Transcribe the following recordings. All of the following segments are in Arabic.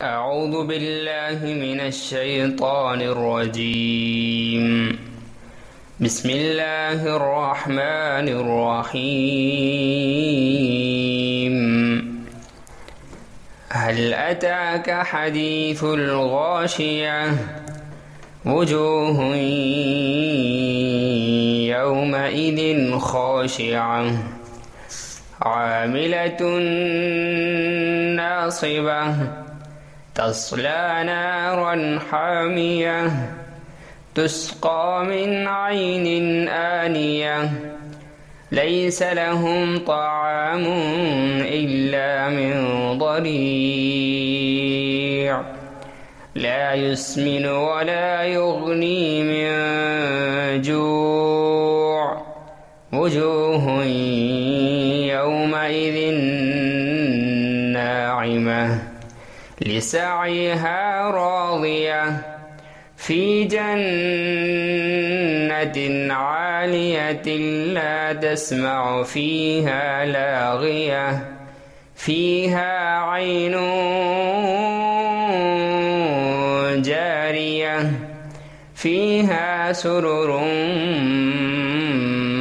أعوذ بالله من الشيطان الرجيم. بسم الله الرحمن الرحيم. هل أتاك حديث الغاشية وجوه يومئذ خاشعة عاملة ناصبة تصلى نارا حامية تسقى من عين آنية ليس لهم طعام إلا من ضريع لا يسمن ولا يغني من جوع وجوه يومئذ ناعمة لسعيها راضية في جنة عالية لا تسمع فيها لاغية فيها عين جارية فيها سرر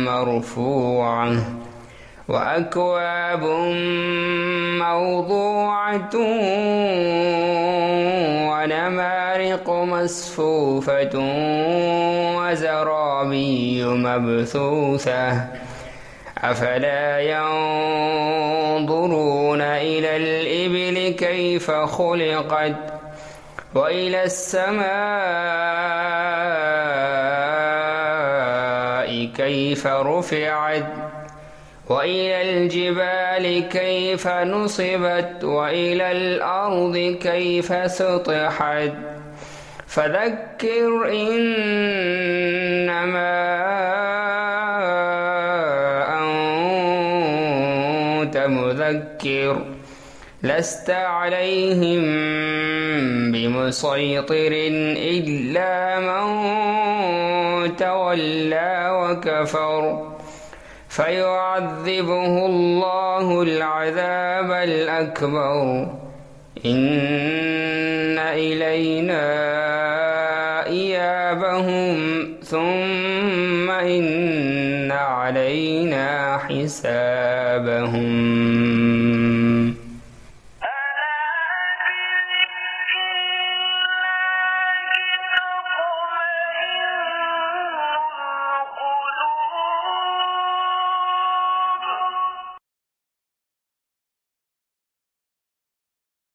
مرفوعة وأكواب موضوعة ونمارق مصفوفة وزرابي مبثوثة أفلا ينظرون إلى الإبل كيف خلقت وإلى السماء كيف رفعت وإلى الجبال كيف نصبت وإلى الأرض كيف سطحت فذكر إنما أنت مذكر لست عليهم بمسيطر إلا من تولى وكفر فيعذبه الله العذاب الأكبر إن إلينا إيابهم ثم إن علينا حسابهم.